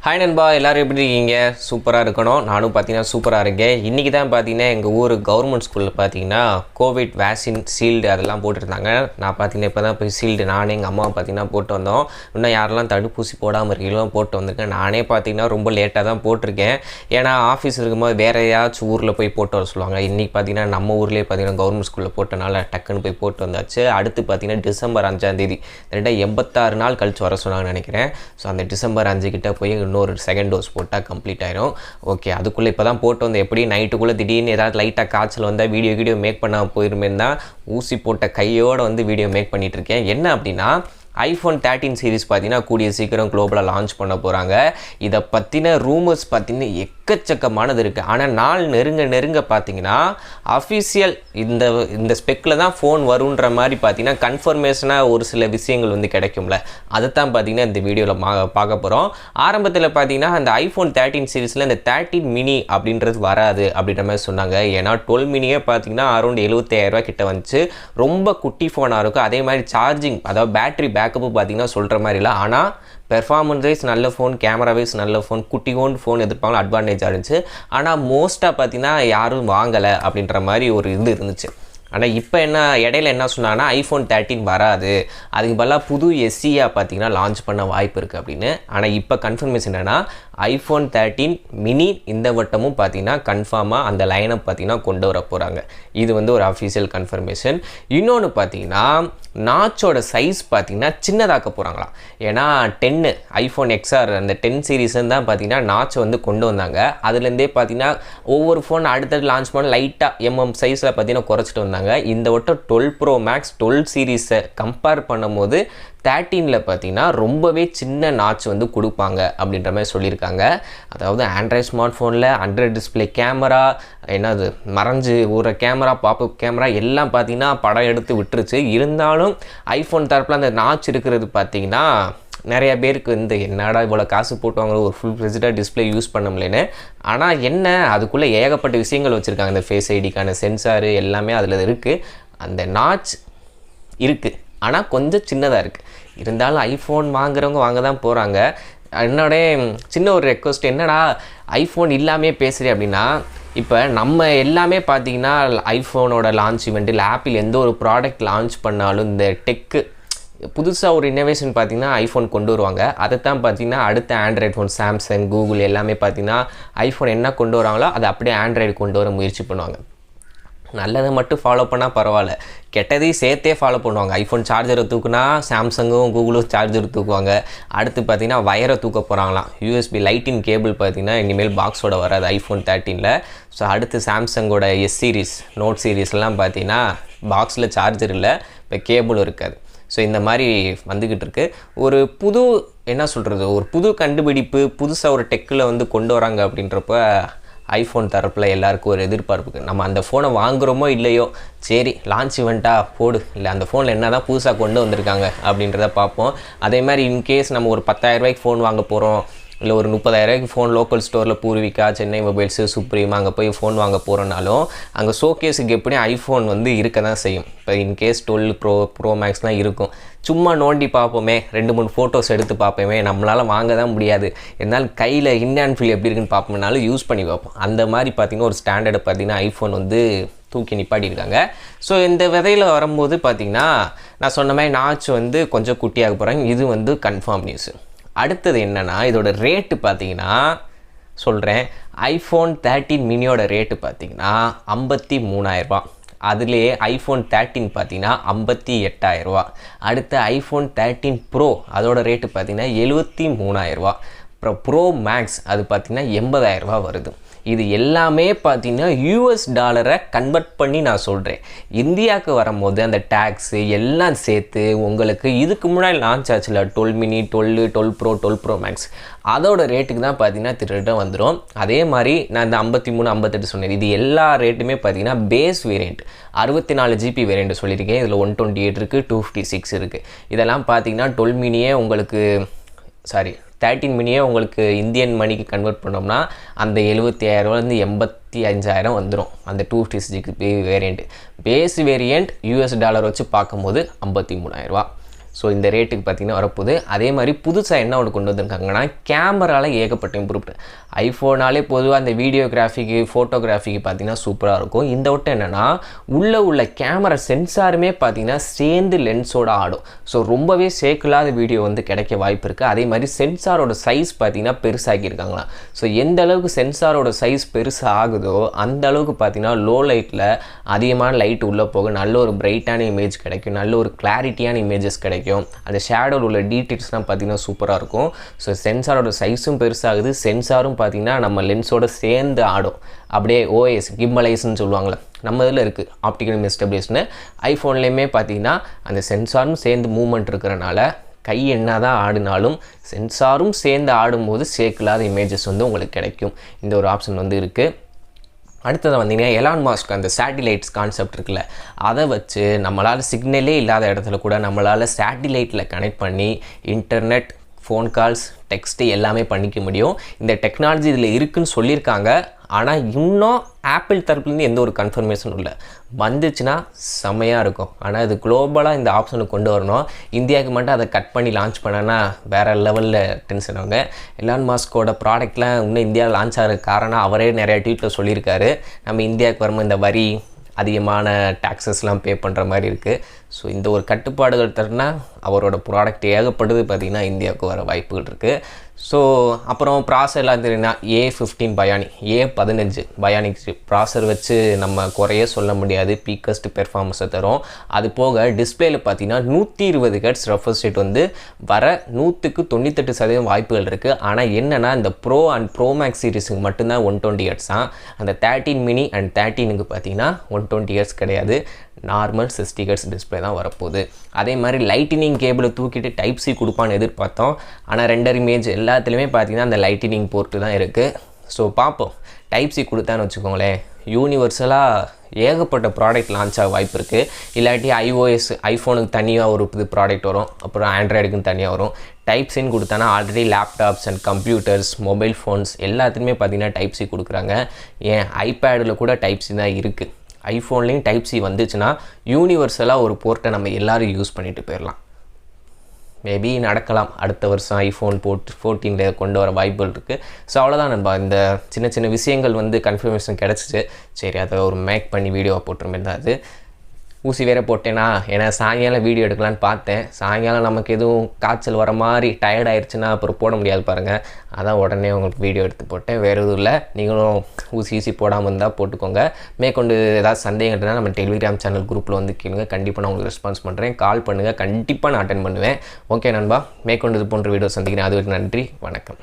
Hi நண்பா, எல்லாரும் எப்படி இருக்கீங்க? சூப்பராக இருக்கணும். நானும் பார்த்தீங்கன்னா சூப்பராக இருக்கேன். இன்றைக்கி தான் பார்த்தீங்கன்னா எங்கள் ஊர் கவர்மெண்ட் ஸ்கூலில் பார்த்தீங்கன்னா கோவிட் வேக்சின் ஷீல்டு அதெல்லாம் போட்டுருந்தாங்க. நான் பார்த்தீங்கன்னா இப்போ தான் போய் ஷீல்டு நானே எங்கள் அம்மா பார்த்தீங்கன்னா போட்டு வந்தோம். இன்னும் யாரெல்லாம் தடுப்பூசி போடாமல் இருக்கீங்களோ போட்டு வந்திருக்கேன். நானே பார்த்தீங்கன்னா ரொம்ப லேட்டாக தான் போட்டிருக்கேன். ஏன்னா ஆஃபீஸ் இருக்கும்போது வேறு ஏதாச்சும் ஊரில் போய் போட்டு வர சொல்லுவாங்க. இன்றைக்கி பார்த்தீங்கன்னா நம்ம ஊர்லேயே பார்த்தீங்கன்னா கவர்மெண்ட் ஸ்கூலில் போட்டனால டக்குன்னு போய் போட்டு வந்தாச்சு. அடுத்து பார்த்தீங்கன்னா டிசம்பர் 5 86 நாள் கழிச்சு வர சொன்னாங்கன்னு நினைக்கிறேன். ஸோ அந்த டிசம்பர் 5 கிட்ட போய் இன்னொரு செகண்ட் டோஸ் போட்டால் கம்ப்ளீட் ஆயிரும். ஓகே, அதுக்குள்ளே இப்போ தான் போட்டு வந்து எப்படி நைட்டுக்குள்ளே திடீர்னு ஏதாவது லைட்டாக காய்ச்சல் வந்தால் வீடியோ மேக் பண்ண போயிருமேன்னு தான் ஊசி போட்ட கையோடு வந்து வீடியோ மேக் பண்ணிகிட்டு இருக்கேன். என்ன அப்படின்னா iPhone 13 சீரிஸ் பார்த்தீங்கன்னா கூடிய சீக்கிரம் குளோபலாக லான்ச் பண்ண போகிறாங்க. இதை பற்றின ரூமர்ஸ் பார்த்தீங்கன்னா எக்கச்சக்கமானது இருக்குது. ஆனால் நாள் நெருங்க பார்த்தீங்கன்னா அஃபிஷியல் இந்த ஸ்பெக்கில் தான் ஃபோன் வருன்ற மாதிரி பார்த்தீங்கன்னா கன்ஃபர்மேஷனாக ஒரு சில விஷயங்கள் வந்து கிடைக்கும்ல, அதை தான் பார்த்தீங்கன்னா இந்த வீடியோவில் பார்க்க போகிறோம். ஆரம்பத்தில் பார்த்தீங்கன்னா அந்த iPhone 13 சீரிஸில் இந்த 13 மினி அப்படின்றது வராது அப்படின்ற மாதிரி சொன்னாங்க. ஏன்னா 12 மினியே பார்த்தீங்கன்னா அரௌண்ட் 75,000 கிட்ட வந்துச்சு. ரொம்ப குட்டி ஃபோனாக இருக்கும். அதே மாதிரி சார்ஜிங், அதாவது பேட்டரி பேக்கப்பு பார்த்தீங்கன்னா சொல்கிற மாதிரி இல்லை. ஆனால் பெர்ஃபார்மன்ஸ் வைஸ் நல்ல ஃபோன், கேமரா வைஸ் நல்ல ஃபோன், குட்டியோண்டு ஃபோன் எதிர்ப்பாங்க, அட்வான்டேஜாக இருந்துச்சு. ஆனால் மோஸ்ட்டாக பார்த்தீங்கன்னா யாரும் வாங்கலை அப்படின்ற மாதிரி ஒரு இது இருந்துச்சு. ஆனால் இப்போ இடையில என்ன சொன்னாங்கன்னா iPhone 13 வராது, அதுக்கு பதிலாக புது SEயாக பார்த்தீங்கன்னா லான்ச் பண்ண வாய்ப்பு இருக்குது அப்படின்னு. ஆனால் இப்போ கன்ஃபர்மேஷன் என்னென்னா iPhone 13 மினி இந்த வட்டமும் பார்த்தீங்கன்னா கன்ஃபார்மாக அந்த லைனப் பார்த்தீங்கன்னா கொண்டு வர போகிறாங்க. இது வந்து ஒரு அஃபிஷியல் கன்ஃபர்மேஷன். இன்னொன்று பார்த்தீங்கன்னா நாச்சோட சைஸ் பார்த்தீங்கன்னா சின்னதாக்க போகிறாங்களாம். ஏன்னா iPhone XR அந்த 10 சீரீஸ்ன்னு தான் பார்த்தீங்கன்னா நாச்சை வந்து கொண்டு வந்தாங்க. அதுலேருந்தே பார்த்தீங்கன்னா ஒவ்வொரு ஃபோன் அடுத்தது லான்ச் பண்ண லைட்டாக சைஸில் பார்த்தீங்கன்னா குறைச்சிட்டு வந்தாங்க. இந்த வட்டம் 12 Pro Max 12 சீரீஸை கம்பேர் பண்ணும்போது 13ல் பார்த்தீங்கன்னா ரொம்பவே சின்ன நாச் வந்து கொடுப்பாங்க அப்படின்ற மாதிரி சொல்லியிருக்காங்க. அதாவது ஆண்ட்ராய்ட் ஸ்மார்ட் ஃபோனில் அண்டர் டிஸ்பிளே கேமரா, என்னது மறைஞ்சு ஒரு கேமரா, பாப்அப் கேமரா எல்லாம் பார்த்தீங்கன்னா படம் எடுத்து விட்டுருச்சு. இருந்தாலும் ஐஃபோன் தரப்பில் அந்த நாச் இருக்கிறது பார்த்தீங்கன்னா நிறைய பேருக்கு வந்து என்னடா இவ்வளோ காசு போட்டுவாங்க ஒரு ஃபுல் ஃப்ளெஜ்டாக டிஸ்பிளே யூஸ் பண்ண முடியலன்னு. ஆனால் என்ன அதுக்குள்ளே ஏகப்பட்ட விஷயங்கள் வச்சுருக்காங்க. இந்த ஃபேஸ் ஐடிக்கான சென்சாரு எல்லாமே அதில் இருக்குது. அந்த நாச் இருக்குது, ஆனால் கொஞ்சம் சின்னதாக இருக்குது. இருந்தாலும் ஐஃபோன் வாங்குறவங்க வாங்க தான் போகிறாங்க. என்னோடைய சின்ன ஒரு ரெக்வஸ்ட், என்னடா ஐஃபோன் இல்லாமே பேசுகிறேன் அப்படின்னா, இப்போ நம்ம எல்லாமே பார்த்தீங்கன்னா ஐஃபோனோட லான்ச் ஈவெண்ட் இல்லை ஆப்பிள் எந்த ஒரு ப்ராடக்ட் லான்ச் பண்ணாலும் இந்த டெக்கு புதுசாக ஒரு இன்னோவேஷன் பார்த்தீங்கன்னா ஐஃபோன் கொண்டு வருவாங்க. அதை தான் பார்த்தீங்கன்னா அடுத்த ஆண்ட்ராய்ட் ஃபோன் சாம்சங், கூகுள் எல்லாமே பார்த்தீங்கன்னா ஐஃபோன் என்ன கொண்டு வராங்களோ அதை அப்படியே ஆண்ட்ராய்டு கொண்டு வர முயற்சி பண்ணுவாங்க. நல்லதை மட்டும் ஃபாலோ பண்ணால் பரவாயில்ல, கெட்டதையும் சேர்த்தே ஃபாலோ பண்ணுவாங்க. ஐஃபோன் சார்ஜரை தூக்குனா சாம்சங்கும் கூகுளும் சார்ஜர் தூக்குவாங்க. அடுத்து பார்த்தீங்கன்னா வயரை தூக்க போகிறாங்களாம். USB லைட்டின் கேபிள் பார்த்தீங்கன்னா இனிமேல் பாக்ஸோட வராது iPhone 13ல். ஸோ அடுத்து சாம்சங்கோட S சீரிஸ், நோட் சீரீஸ்லாம் பார்த்தீங்கன்னா பாக்ஸில் சார்ஜர் இல்லை, இப்போ கேபிளும் இருக்காது. ஸோ இந்த மாதிரி வந்துக்கிட்டு இருக்குது. ஒரு புது ஒரு புது கண்டுபிடிப்பு, புதுசாக ஒரு டெக்கில் வந்து கொண்டு வராங்க அப்படின்றப்ப ஐஃபோன் தரப்பில் எல்லாருக்கும் ஒரு எதிர்பார்ப்புக்கு, நம்ம அந்த ஃபோனை வாங்குகிறோமோ இல்லையோ, சரி லான்ச் இவெண்ட்டாக போடு, இல்லை அந்த ஃபோனில் என்ன தான் புதுசாக கொண்டு வந்திருக்காங்க அப்படின்றத பார்ப்போம். அதே மாதிரி இன்கேஸ் நம்ம ஒரு 10,000 ஃபோன் வாங்க போகிறோம், இல்லை ஒரு 30,000 ஃபோன் லோக்கல் ஸ்டோரில் பூர்விகா, சென்னை மொபைல்ஸு, சுப்ரீம் அங்கே போய் ஃபோன் வாங்க போகிறோன்னாலும் அங்கே ஷோகேஸுக்கு எப்படி ஐஃபோன் வந்து இருக்க தான் செய்யும். இப்போ இன்கேஸ் 12 ப்ரோ மேக்ஸ்லாம் இருக்கும். சும்மா நோண்டி பார்ப்போமே, 2-3 ஃபோட்டோஸ் எடுத்து பார்ப்போமே, நம்மளால் வாங்க தான் முடியாது, இருந்தாலும் கையில் ஹேண்ட் ஃபீல் எப்படி இருக்குன்னு பார்ப்போம்னாலும் யூஸ் பண்ணி பார்ப்போம். அந்த மாதிரி பார்த்திங்கன்னா ஒரு ஸ்டாண்டர்டு பார்த்திங்கன்னா ஐஃபோன் வந்து தூக்கி நிப்பாட்டியிருக்காங்க. ஸோ இந்த விதையில் வரும்போது பார்த்திங்கன்னா நான் சொன்ன மாதிரி நாச் வந்து கொஞ்சம் குட்டியாக போகிறாங்க. இது வந்து கன்ஃபார்ம் நியூஸு. அடுத்தது என்னென்னா இதோட ரேட்டு பார்த்தீங்கன்னா சொல்கிறேன். iPhone 13 மினியோட ரேட்டு பார்த்தீங்கன்னா 53,000. அதுலேயே iPhone 13 பார்த்தீங்கன்னா 58,000. அடுத்து iPhone 13 Pro அதோட ரேட்டு பார்த்தீங்கன்னா 73,000. அப்புறம் ப்ரோ மேக்ஸ் அது பார்த்திங்கன்னா 80,000 வருது. இது எல்லாமே பார்த்திங்கன்னா US டாலரை கன்வெர்ட் பண்ணி நான் சொல்கிறேன். இந்தியாவுக்கு வரும்போது அந்த டேக்ஸு எல்லாம் சேர்த்து உங்களுக்கு இதுக்கு முன்னாடி லான்ச் ஆச்சுல 12 மினி, 12 Pro, 12 Pro Max அதோட ரேட்டுக்கு தான் பார்த்திங்கன்னா திருட்ட வந்துடும். அதே மாதிரி நான் இந்த 53, 58 சொன்னேன். இது எல்லா ரேட்டுமே பார்த்திங்கன்னா பேஸ் வேரியண்ட் 64 GB வேரியண்ட் சொல்லியிருக்கேன். இதில் 128 இருக்குது, 256 இருக்குது. இதெல்லாம் பார்த்திங்கன்னா 12 மினியே உங்களுக்கு 13 மினியே உங்களுக்கு இந்தியன் மணிக்கு கன்வெர்ட் பண்ணோம்னா அந்த 75,000 85,000 வந்துடும். அந்த 256 GB variant base variant US dollar வச்சு பார்க்கும்போது 53,000. ஸோ இந்த ரேட்டுக்கு பார்த்தீங்கன்னா வரப்போகுது. அதே மாதிரி புதுசாக என்ன ஒன்று கொண்டு வந்திருக்காங்கன்னா கேமராவில் ஏகப்பட்ட இம்ப்ரூவ்மெண்ட். ஐஃபோனாலே பொதுவாக அந்த வீடியோகிராஃபிக்கு ஃபோட்டோகிராஃபிக்கு பார்த்தீங்கன்னா சூப்பராக இருக்கும். இந்த விட்டு என்னென்னா உள்ள கேமரா சென்சாருமே பார்த்தீங்கன்னா சேர்ந்து லென்ஸோடு ஆடும். ஸோ ரொம்பவே சேக்கில்லாத வீடியோ வந்து கிடைக்க வாய்ப்பு இருக்குது. அதே மாதிரி சென்சாரோட சைஸ் பார்த்தீங்கன்னா பெருசாகியிருக்காங்களா. ஸோ எந்த அளவுக்கு சென்சாரோட சைஸ் பெருசாக ஆகுதோ அந்த அளவுக்கு பார்த்தீங்கன்னா லோ லைட்டில் அதிகமான லைட் உள்ளே போக நல்ல ஒரு பிரைட்டான இமேஜ் கிடைக்கும், நல்ல ஒரு கிளாரிட்டியான இமேஜஸ் கிடைக்கும். அந்த ஷேடோவில் உள்ள டீட்டெயில்ஸ்லாம் பார்த்தீங்கன்னா சூப்பராக இருக்கும். ஸோ சென்சாரோட சைஸும் பெருசாகுது, சென்சாரும் பார்த்தீங்கன்னா நம்ம லென்ஸோடு சேர்ந்து ஆடும். அப்படியே ஓஎஸ் கிம்பலைஸ்ன்னு சொல்லுவாங்களே, நம்ம இதில் இருக்குது ஆப்டிக்கல் இமேஜ் ஸ்டெபிலைசர்னு. ஐஃபோன்லேயுமே பார்த்தீங்கன்னா அந்த சென்சாரும் சேர்ந்து மூவ்மெண்ட் இருக்கிறனால கை என்ன தான் ஆடினாலும் சென்சாரும் சேர்ந்து ஆடும்போது சேக்கில்லாத இமேஜஸ் வந்து உங்களுக்கு கிடைக்கும். இந்த ஒரு ஆப்ஷன் வந்து இருக்குது. அடுத்தது வந்தீங்கன்னா எலான் மாஸ்க் அந்த சேட்டிலைட்ஸ் கான்செப்ட் இருக்குல்ல, அதை வச்சு நம்மளால் சிக்னலே இல்லாத இடத்துல கூட நம்மளால் சேட்டிலைட்டில் கனெக்ட் பண்ணி இன்டர்நெட், ஃபோன் கால்ஸ், டெக்ஸ்ட்டு எல்லாமே பண்ணிக்க முடியும். இந்த டெக்னாலஜி இதில் இருக்குதுன்னு சொல்லியிருக்காங்க. ஆனால் இன்னும் ஆப்பிள் தரப்புலேருந்து எந்த ஒரு கன்ஃபர்மேஷனும் இல்லை. வந்துச்சுன்னா செம்மையாக இருக்கும். ஆனால் இது குளோபலாக இந்த ஆப்ஷனை கொண்டு வரணும். இந்தியாவுக்கு மட்டும் அதை கட் பண்ணி லான்ச் பண்ணனா வேறு லெவலில் டென்ஷன் ஆகுங்க. எலான் மாஸ்கோட ப்ராடக்ட்லாம் இன்னும் இந்தியாவில் லான்ச் ஆகிற காரணம் அவரே நிறையா ட்வீட்டில் சொல்லியிருக்காரு. நம்ம இந்தியாவுக்கு வரும்போது இந்த வரி அதிகமான டாக்ஸஸ்லாம் பே பண்ணுற மாதிரி இருக்குது. ஸோ இந்த ஒரு கட்டுப்பாடுகள் தருனா அவரோட ப்ராடக்ட் ஏகப்படுது பார்த்திங்கன்னா இந்தியாவுக்கு வர வாய்ப்புகள் இருக்குது. ஸோ அப்புறம் ப்ராசர் எல்லாம் தெரியுன்னா A15 பயானிக், A15 பயானிக் ப்ராசர் வச்சு நம்ம குறைய சொல்ல முடியாது, பீக்கஸ்ட் பெர்ஃபார்மன்ஸை தரும். அது போக டிஸ்பிளேயில் பார்த்தீங்கன்னா 120 Hz ரெஃப்ரெஷ் ரேட் வந்து வர 100% வாய்ப்புகள் இருக்குது. ஆனால் என்னென்னா இந்த ப்ரோ அண்ட் ப்ரோ மேக்ஸ் சீரிஸுக்கு மட்டும்தான் 120 Hz தான். அந்த 13 மினி அண்ட் 13க்கு பார்த்தீங்கன்னா 120 Hz கிடையாது, நார்மல் 60 Hz டிஸ்பிளே தான் வரப்போகுது. அதே மாதிரி லைட்டினிங் கேபிளை தூக்கிட்டு டைப் சி கொடுப்பான்னு எதிர்பார்த்தோம். ஆனால் ரெண்டர் இமேஜ் எல்லாத்துலேயுமே பார்த்தீங்கன்னா அந்த லைட்டினிங் போர்ட்டு தான் இருக்குது. ஸோ பார்ப்போம், டைப் சி கொடுத்தான்னு வச்சுக்கோங்களேன் யூனிவர்சலாக ஏகப்பட்ட ப்ராடக்ட் லான்ச் ஆக வாய்ப்பு இருக்குது. இல்லாட்டி ஐஓஎஸ் ஐஃபோனுக்கு தனியாக ஒரு இது ப்ராடக்ட் வரும், அப்புறம் ஆண்ட்ராய்டுக்குன்னு தனியாக வரும். டைப் சின்னு கொடுத்தானா already laptops and computers, mobile phones எல்லாத்துலேயுமே பார்த்தீங்கன்னா டைப் சி கொடுக்குறாங்க. ஏன் ஐபேடில் கூட டைப் சி தான் இருக்குது. ஐஃபோன்லேயும் டைப் சி வந்துச்சுன்னா யூனிவர்சலாக ஒரு போர்ட்டை நம்ம எல்லோரும் யூஸ் பண்ணிட்டு போயிடலாம். மேபி நடக்கலாம், அடுத்த வருஷம் ஐஃபோன் 14 கொண்டு வர வாய்ப்புகள் இருக்குது. ஸோ அவ்வளோதான் நண்பா, இந்த சின்ன சின்ன விஷயங்கள் வந்து கன்ஃபர்மேஷன் கிடச்சிச்சு. சரி, அதை ஒரு மேக் பண்ணி வீடியோவை போட்டுருமே தான். அது ஊசி வேறு போட்டேன்னா, ஏன்னா சாயங்காலம் வீடியோ எடுக்கலான்னு பார்த்தேன். சாயங்காலம் நமக்கு எதுவும் காய்ச்சல் வர மாதிரி டயர்ட் ஆயிடுச்சுன்னா அப்புறம் போட முடியாது பாருங்கள். அதான் உடனே உங்களுக்கு வீடியோ எடுத்து போட்டேன், வேறு எதுவும் இல்லை. நீங்களும் ஊசி போடாமல் இருந்தால் போட்டுக்கோங்க. மேற்கொண்டு ஏதாவது சந்தேகம்னா நம்ம டெலிகிராம் சேனல் குரூப்பில் வந்து கேளுங்க, கண்டிப்பாக நான் உங்களுக்கு ரெஸ்பான்ஸ் பண்ணுறேன். கால் பண்ணுங்கள், கண்டிப்பாக நான் அட்டென்ட் பண்ணுவேன். ஓகே நண்பா, மேற்கொண்டு இது போன்ற வீடியோ சந்திக்கிறேன். அதுவரைக்கும் நன்றி, வணக்கம்.